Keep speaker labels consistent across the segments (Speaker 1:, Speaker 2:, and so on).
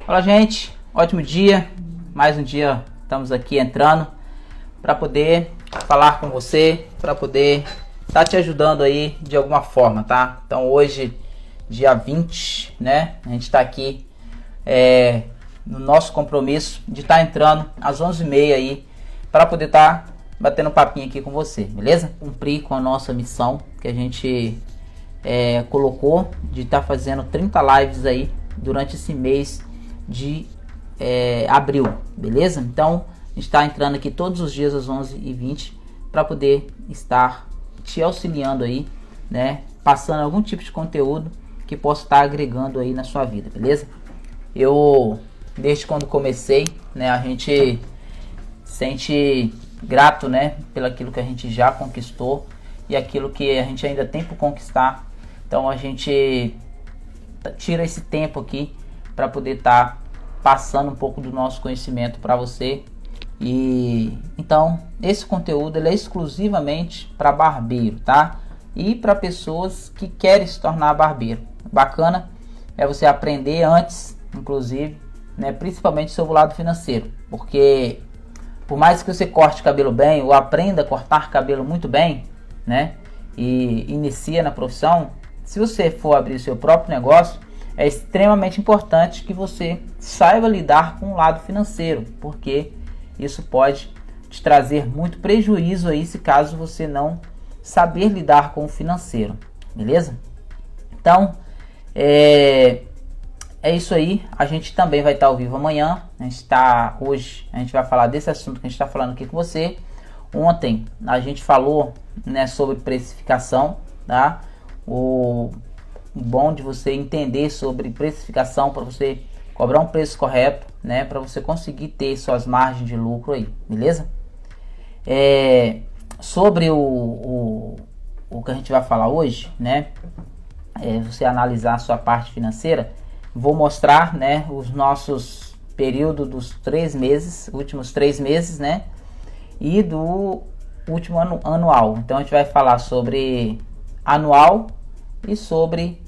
Speaker 1: Fala, gente, ótimo dia, mais um dia estamos aqui entrando para poder falar com você, para poder estar te ajudando aí de alguma forma, tá? Então hoje, dia 20, né, a gente está aqui no nosso compromisso de estar entrando às 11h30 aí para poder estar batendo um papinho aqui com você, beleza? Cumprir com a nossa missão que a gente colocou de estar fazendo 30 lives aí durante esse mês de abril, beleza? Então a gente está entrando aqui todos os dias às 11h20 para poder estar te auxiliando aí, né? Passando algum tipo de conteúdo que possa estar agregando aí na sua vida, beleza? Eu, desde quando comecei, né, a gente sente grato, né, pelo aquilo que a gente já conquistou e aquilo que a gente ainda tem por conquistar. Então a gente tira esse tempo aqui para poder estar passando um pouco do nosso conhecimento para você. E então esse conteúdo ele é exclusivamente para barbeiro, tá? E para pessoas que querem se tornar barbeiro. Bacana é você aprender antes, inclusive, né, principalmente sobre o lado financeiro, porque por mais que você corte cabelo bem ou aprenda a cortar cabelo muito bem, né, e inicia na profissão, se você for abrir seu próprio negócio, é extremamente importante que você saiba lidar com o lado financeiro, porque isso pode te trazer muito prejuízo aí se caso você não saber lidar com o financeiro, beleza? Então, é isso aí. A gente também vai estar ao vivo amanhã. Hoje a gente vai falar desse assunto que a gente está falando aqui com você. Ontem a gente falou, né, sobre precificação, tá? O bom de você entender sobre precificação para você cobrar um preço correto, né, para você conseguir ter suas margens de lucro aí, beleza? Sobre o que a gente vai falar hoje, né, você analisar a sua parte financeira. Vou mostrar, né, os nossos períodos dos 3 meses, últimos 3 meses, né, e do último anual. Então a gente vai falar sobre anual e sobre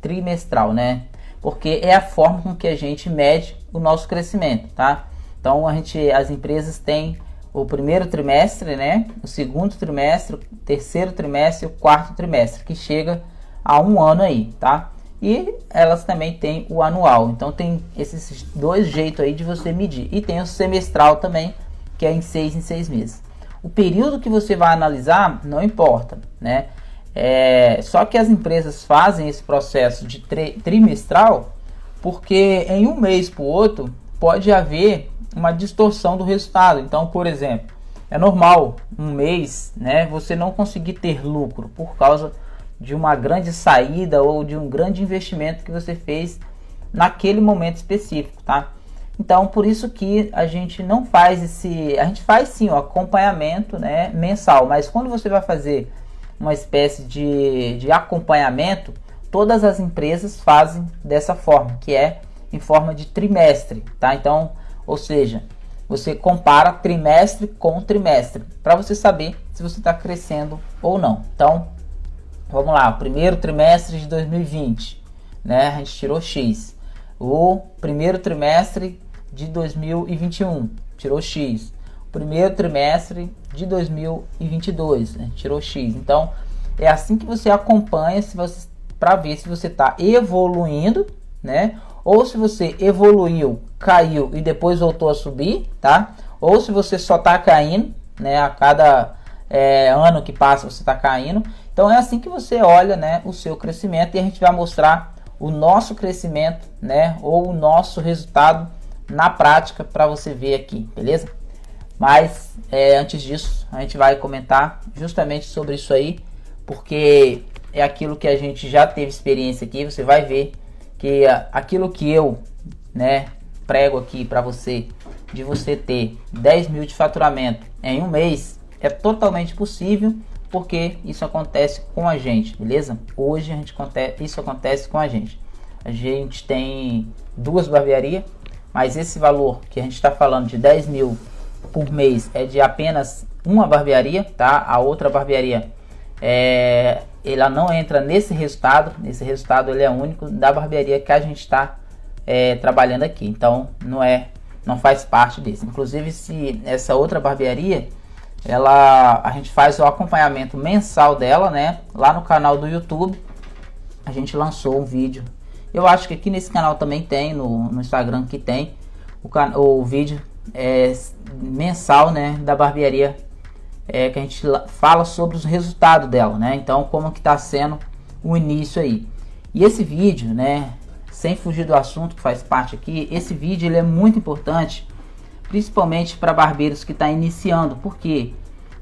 Speaker 1: trimestral, né? Porque é a forma com que a gente mede o nosso crescimento, tá? Então as empresas têm o primeiro trimestre, né? O segundo trimestre, o terceiro trimestre e o quarto trimestre, que chega a um ano aí, tá? E elas também têm o anual. Então tem esses dois jeitos aí de você medir. E tem o semestral também, que é em 6 meses. O período que você vai analisar não importa, né? Só que as empresas fazem esse processo de trimestral porque em um mês para o outro pode haver uma distorção do resultado. Então, por exemplo, é normal um mês, né, você não conseguir ter lucro por causa de uma grande saída ou de um grande investimento que você fez naquele momento específico, tá? Então, por isso que a gente não faz a gente faz sim o acompanhamento, né, mensal, mas quando você vai fazer uma espécie de acompanhamento, todas as empresas fazem dessa forma, que é em forma de trimestre, tá? Então, ou seja, você compara trimestre com trimestre, para você saber se você está crescendo ou não. Então, vamos lá, o primeiro trimestre de 2020, né, a gente tirou X. O primeiro trimestre de 2021, tirou X. O primeiro trimestre de 2022, né, tirou X. Então, é assim que você acompanha para ver se você está evoluindo, né, ou se você evoluiu, caiu e depois voltou a subir, tá? Ou se você só está caindo, né, a cada ano que passa você está caindo. Então é assim que você olha, né, o seu crescimento, e a gente vai mostrar o nosso crescimento, né, ou o nosso resultado na prática para você ver aqui, beleza? Mas antes disso a gente vai comentar justamente sobre isso aí, porque é aquilo que a gente já teve experiência aqui. Você vai ver que aquilo que eu, né, prego aqui para você, de você ter 10 mil de faturamento em um mês, é totalmente possível, porque isso acontece com a gente, beleza? Hoje isso acontece com a gente. A gente tem 2 barbearias, mas esse valor que a gente está falando de 10 mil por mês é de apenas uma barbearia, tá? A outra barbearia ela não entra nesse resultado. Esse resultado ele é único da barbearia que a gente está trabalhando aqui. Então não faz parte disso. Inclusive, se essa outra barbearia, a gente faz o acompanhamento mensal dela, né? Lá no canal do YouTube, a gente lançou um vídeo. Eu acho que aqui nesse canal também tem, no Instagram que tem o vídeo mensal, né, da barbearia, que a gente fala sobre os resultados dela, né? Então, como que tá sendo o início aí. E esse vídeo, né, sem fugir do assunto que faz parte aqui, esse vídeo ele é muito importante, principalmente para barbeiros que estão iniciando. Por quê?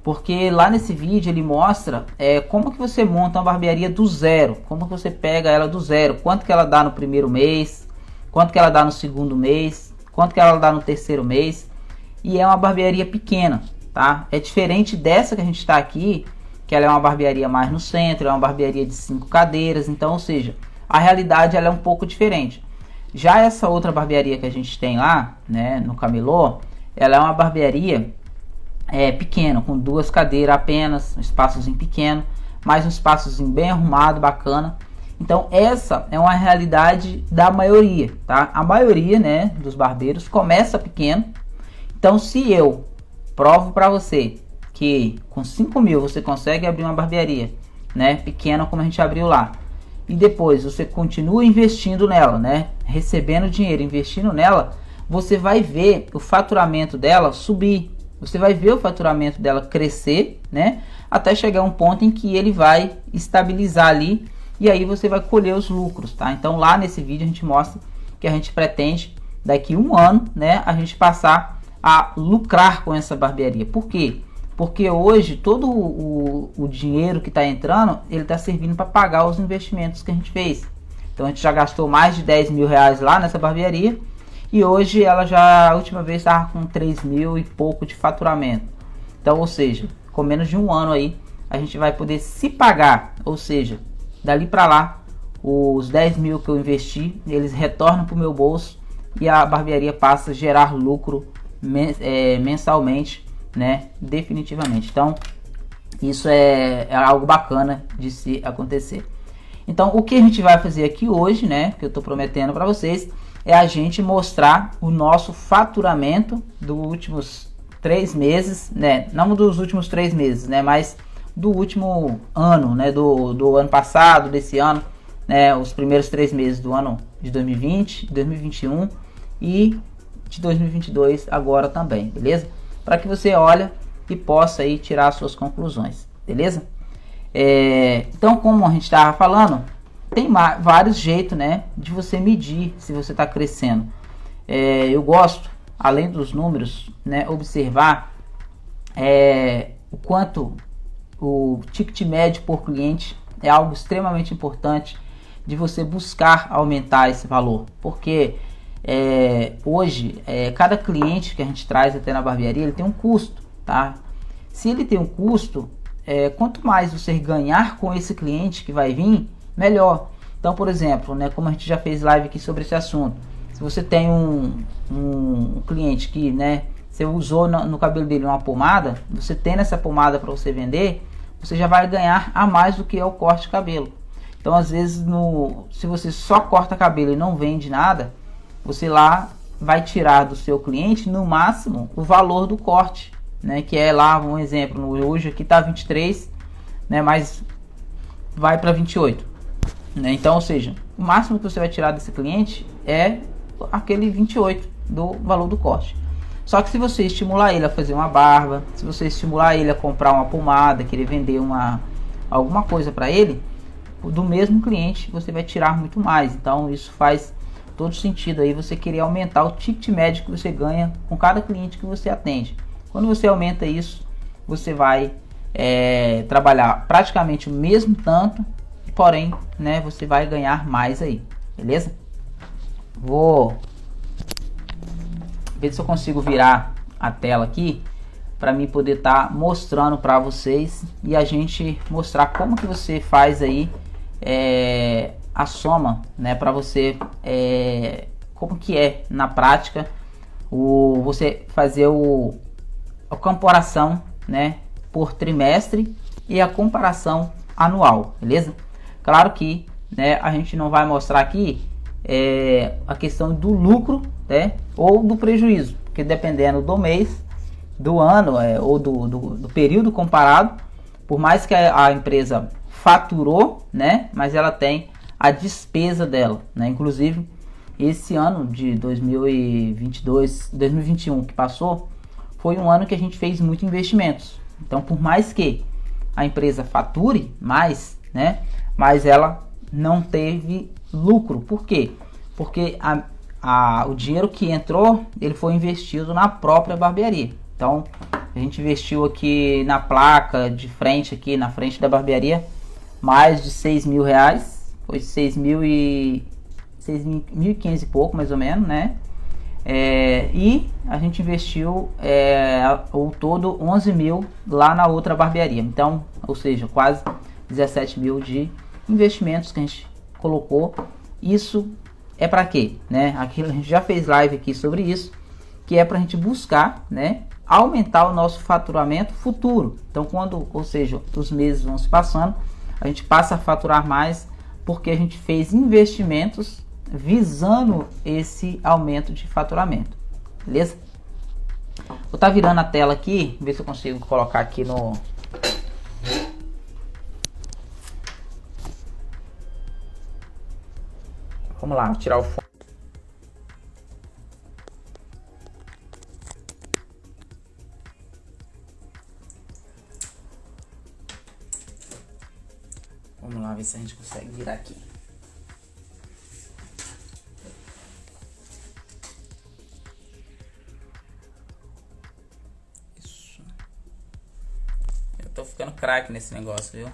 Speaker 1: Porque lá nesse vídeo ele mostra como que você monta uma barbearia do zero, como que você pega ela do zero, quanto que ela dá no primeiro mês, quanto que ela dá no segundo mês, quanto que ela dá no terceiro mês. E é uma barbearia pequena, tá? É diferente dessa que a gente está aqui, que ela é uma barbearia mais no centro, é uma barbearia de 5 cadeiras, então, ou seja, a realidade ela é um pouco diferente. Já essa outra barbearia que a gente tem lá, né, no Camelô, ela é uma barbearia pequena, com 2 cadeiras apenas, um espaçozinho pequeno, mas um espaçozinho bem arrumado, bacana. Então essa é uma realidade da maioria, tá? A maioria, né, dos barbeiros começa pequeno. Então se eu provo para você que com 5 mil você consegue abrir uma barbearia, né, pequena como a gente abriu lá, e depois você continua investindo nela, né, recebendo dinheiro, investindo nela, você vai ver o faturamento dela subir, você vai ver o faturamento dela crescer, né, até chegar a um ponto em que ele vai estabilizar ali, e aí você vai colher os lucros, tá? Então lá nesse vídeo a gente mostra que a gente pretende daqui a 1 ano, né, a gente passar a lucrar com essa barbearia. Por quê? Porque hoje todo o dinheiro que está entrando, ele está servindo para pagar os investimentos que a gente fez. Então a gente já gastou mais de 10 mil reais lá nessa barbearia, e hoje ela já, a última vez, estava com 3 mil e pouco de faturamento. Então, ou seja, com menos de 1 ano aí, a gente vai poder se pagar, ou seja, dali para lá, os 10 mil que eu investi, eles retornam para o meu bolso, e a barbearia passa a gerar lucro mensalmente, né, definitivamente. Então isso é algo bacana de se acontecer. Então o que a gente vai fazer aqui hoje, né, que eu estou prometendo para vocês, é a gente mostrar o nosso faturamento dos últimos 3 meses, né, não dos últimos 3 meses, né, mas do último ano, né, do ano passado, desse ano, né, os primeiros 3 meses do ano de 2020, 2021 e de 2022 agora também, beleza? Para que você olhe e possa aí tirar suas conclusões, beleza? Então, como a gente estava falando, tem vários jeitos, né, de você medir se você está crescendo. Eu gosto, além dos números, né, observar o quanto o ticket médio por cliente é algo extremamente importante de você buscar aumentar esse valor, porque hoje cada cliente que a gente traz até na barbearia, ele tem um custo, tá? Se ele tem um custo, quanto mais você ganhar com esse cliente que vai vir, melhor. Então, por exemplo, né, como a gente já fez live aqui sobre esse assunto, se você tem um cliente que, né, você usou no cabelo dele uma pomada, você tendo essa pomada para você vender, você já vai ganhar a mais do que é o corte de cabelo. Então, às vezes, se você só corta cabelo e não vende nada, você lá vai tirar do seu cliente no máximo o valor do corte, né, que é lá um exemplo, hoje aqui tá 23, né, mas vai para 28, né? Então, ou seja, o máximo que você vai tirar desse cliente é aquele 28 do valor do corte. Só que se você estimular ele a fazer uma barba, se você estimular ele a comprar uma pomada, querer vender alguma coisa para ele, do mesmo cliente você vai tirar muito mais. Então isso faz todo sentido aí você querer aumentar o ticket médio que você ganha com cada cliente que você atende. Quando você aumenta isso, você vai trabalhar praticamente o mesmo tanto, porém, né, você vai ganhar mais aí, beleza? Vou ver se eu consigo virar a tela aqui para mim poder estar mostrando para vocês e a gente mostrar como que você faz aí a soma, né, para você como que é na prática você fazer a comparação, né, por trimestre e a comparação anual, beleza? Claro que, né, a gente não vai mostrar aqui a questão do lucro, né, ou do prejuízo, porque dependendo do mês, do ano ou do período comparado, por mais que a empresa faturou, né, mas ela tem a despesa dela, né? Inclusive esse ano de 2022, 2021 que passou, foi um ano que a gente fez muitos investimentos. Então, por mais que a empresa fature mais, né, mas ela não teve lucro. Por quê? Porque o dinheiro que entrou, ele foi investido na própria barbearia. Então, a gente investiu aqui na placa de frente, aqui na frente da barbearia, mais de 6 mil reais. Foi 6.500 e pouco, mais ou menos, né? E a gente investiu o todo 11 mil lá na outra barbearia. Então, ou seja, quase 17 mil de investimentos que a gente colocou. Isso é para quê? Né? Aqui a gente já fez live aqui sobre isso, que é para a gente buscar, né, aumentar o nosso faturamento futuro. Então, ou seja, os meses vão se passando, a gente passa a faturar mais porque a gente fez investimentos visando esse aumento de faturamento. Beleza? Vou estar virando a tela aqui, ver se eu consigo colocar aqui no... Vamos lá, vou tirar o fone. Vamos lá ver se a gente consegue virar aqui. Isso. Eu tô ficando craque nesse negócio, viu?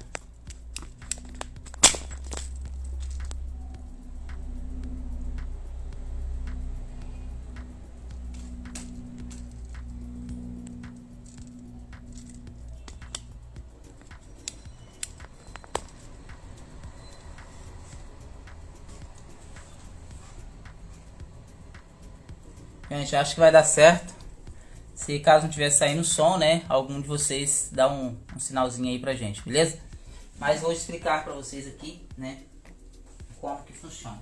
Speaker 1: Gente, acho que vai dar certo. Se caso não tiver saindo som, né, algum de vocês dá um sinalzinho aí pra gente, beleza? Mas vou explicar pra vocês aqui, né, como que funciona.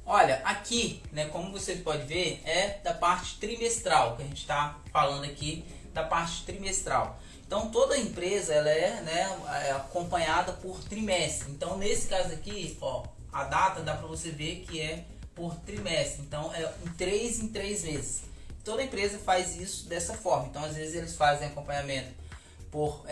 Speaker 1: Olha, aqui, né, como você pode ver, é da parte trimestral, que a gente tá falando aqui da parte trimestral. Então toda empresa, ela é acompanhada por trimestre. Então nesse caso aqui, ó, a data dá para você ver que é por trimestre, então é em 3 meses. Toda empresa faz isso dessa forma. Então às vezes eles fazem acompanhamento por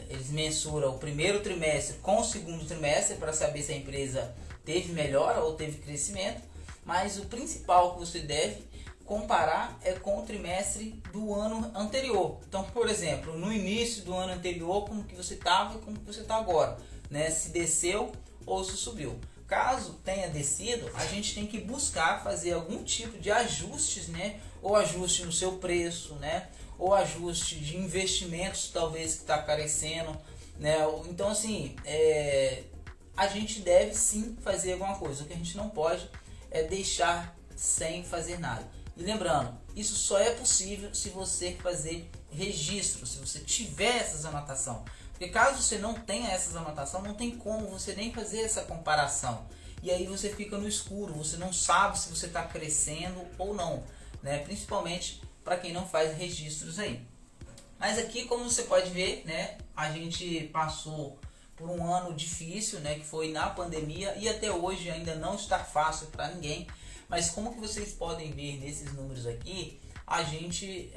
Speaker 1: eles mensuram o primeiro trimestre com o segundo trimestre para saber se a empresa teve melhora ou teve crescimento, mas o principal que você deve comparar é com o trimestre do ano anterior. Então, por exemplo, no início do ano anterior, como que você estava e como que você está agora, né? Se desceu ou se subiu. Caso tenha descido, a gente tem que buscar fazer algum tipo de ajustes, né? Ou ajuste no seu preço, né? Ou ajuste de investimentos, talvez, que está carecendo, né? Então, assim, a gente deve sim fazer alguma coisa. O que a gente não pode é deixar sem fazer nada. E lembrando, isso só é possível se você fazer registro, se você tiver essas anotações. Porque caso você não tenha essas anotações, não tem como você nem fazer essa comparação. E aí você fica no escuro, você não sabe se você está crescendo ou não, né? Principalmente para quem não faz registros aí. Mas aqui, como você pode ver, né, a gente passou por um ano difícil, né, que foi na pandemia, e até hoje ainda não está fácil para ninguém. Mas como que vocês podem ver nesses números aqui, a gente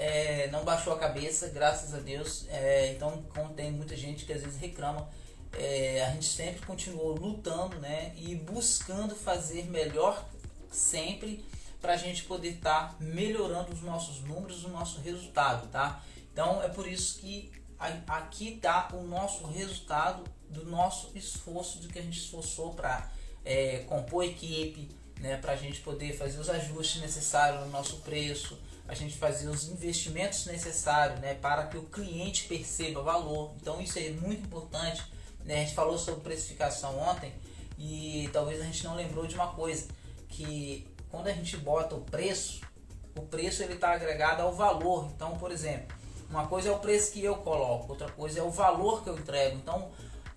Speaker 1: não baixou a cabeça, graças a Deus. Então, como tem muita gente que às vezes reclama, a gente sempre continuou lutando, né, e buscando fazer melhor sempre, para a gente poder estar melhorando os nossos números, o nosso resultado, tá? Então é por isso que aqui está o nosso resultado do nosso esforço, do que a gente esforçou para compor equipe, né, para a gente poder fazer os ajustes necessários no nosso preço, a gente fazer os investimentos necessários, né, para que o cliente perceba valor. Então isso é muito importante, né? A gente falou sobre precificação ontem e talvez a gente não lembrou de uma coisa, que quando a gente bota o preço ele está agregado ao valor. Então, por exemplo, uma coisa é o preço que eu coloco, outra coisa é o valor que eu entrego. Então,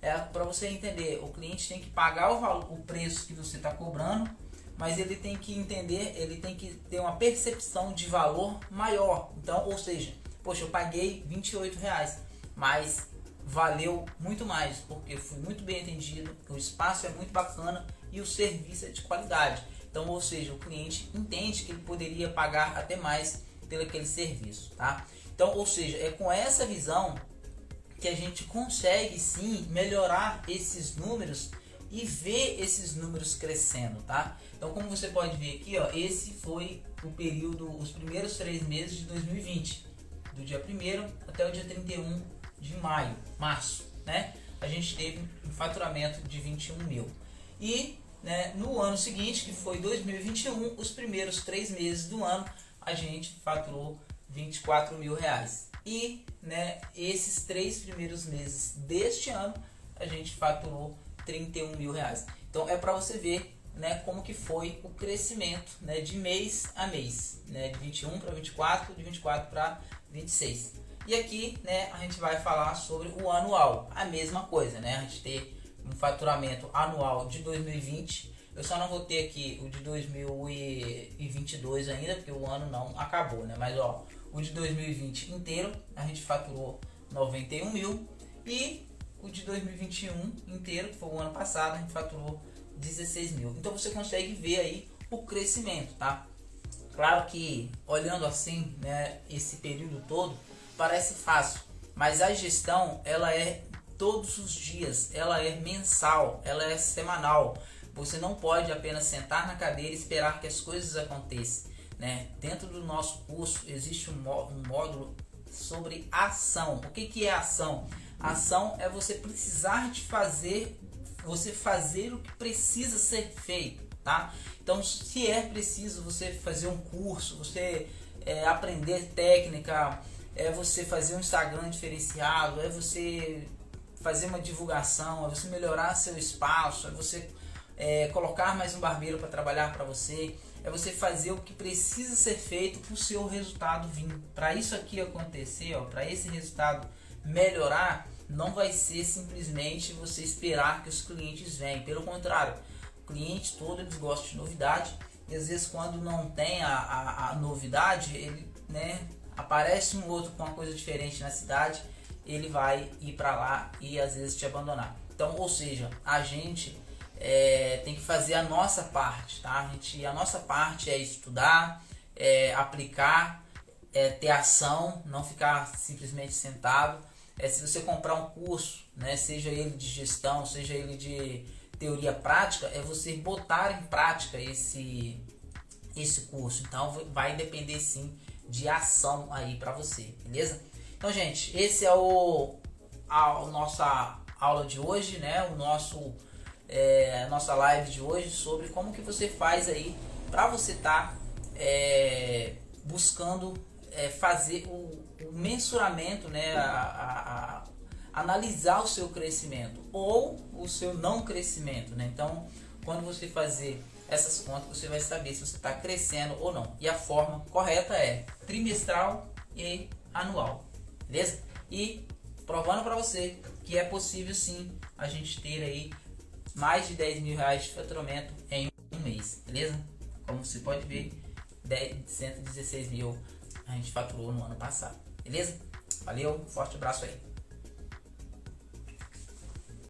Speaker 1: é para você entender, o cliente tem que pagar o preço que você está cobrando, mas ele tem que entender, ele tem que ter uma percepção de valor maior. Então, ou seja, poxa, eu paguei R$28, mas valeu muito mais, porque eu fui muito bem atendido, o espaço é muito bacana e o serviço é de qualidade. Então, ou seja, o cliente entende que ele poderia pagar até mais pelo aquele serviço, tá? Então, ou seja, é com essa visão que a gente consegue sim melhorar esses números e ver esses números crescendo, tá? Então, como você pode ver aqui, ó, esse foi o período, os primeiros 3 meses de 2020, do dia 1º até o dia 31 de março, né? A gente teve um faturamento de 21 mil. E, né, no ano seguinte, que foi 2021, os primeiros 3 meses do ano, a gente faturou 24 mil reais. E, né, esses 3 primeiros meses deste ano, a gente faturou 31 mil reais. Então é para você ver, né, como que foi o crescimento, né, de mês a mês, né, de 21 para 24, de 24 para 26. E aqui, né, a gente vai falar sobre o anual, a mesma coisa, né, a gente ter um faturamento anual de 2020. Eu só não vou ter aqui o de 2022 ainda, porque o ano não acabou, né, mas ó, o de 2020 inteiro a gente faturou 91 mil e o de 2021 inteiro, que foi o ano passado, a gente faturou 16 mil. Então você consegue ver aí o crescimento, tá? Claro que olhando assim, né, esse período todo, parece fácil, mas a gestão, ela é todos os dias, ela é mensal, ela é semanal. Você não pode apenas sentar na cadeira e esperar que as coisas aconteçam, né? Dentro do nosso curso existe um módulo sobre ação. O que é ação? Ação é você precisar de fazer, você fazer o que precisa ser feito, tá? Então, se é preciso você fazer um curso, você aprender técnica, você fazer um Instagram diferenciado, é você fazer uma divulgação, é você melhorar seu espaço, é você colocar mais um barbeiro para trabalhar para você, é você fazer o que precisa ser feito para o seu resultado vir. Para isso aqui acontecer, para esse resultado melhorar, não vai ser simplesmente você esperar que os clientes venham. Pelo contrário, o cliente todo eles gostam de novidade, e às vezes quando não tem a novidade, ele, né, aparece um outro com uma coisa diferente na cidade, ele vai ir para lá e às vezes te abandonar. Então, ou seja, a gente tem que fazer a nossa parte, tá? A nossa parte é estudar, aplicar, ter ação, não ficar simplesmente sentado. Se você comprar um curso, né, seja ele de gestão, seja ele de teoria prática, é você botar em prática esse curso. Então vai depender sim de ação aí para você, beleza? Então, gente, esse é a nossa aula de hoje, né? A nossa live de hoje sobre como que você faz aí para você estar buscando fazer o mensuramento, né? Analisar o seu crescimento ou o seu não crescimento, né? Então, quando você fazer essas contas, você vai saber se você está crescendo ou não. E a forma correta é trimestral e anual, beleza? E provando para você que é possível sim a gente ter aí mais de 10 mil reais de faturamento em um mês, beleza? Como você pode ver, 116 mil a gente faturou no ano passado, beleza? Valeu, forte abraço aí.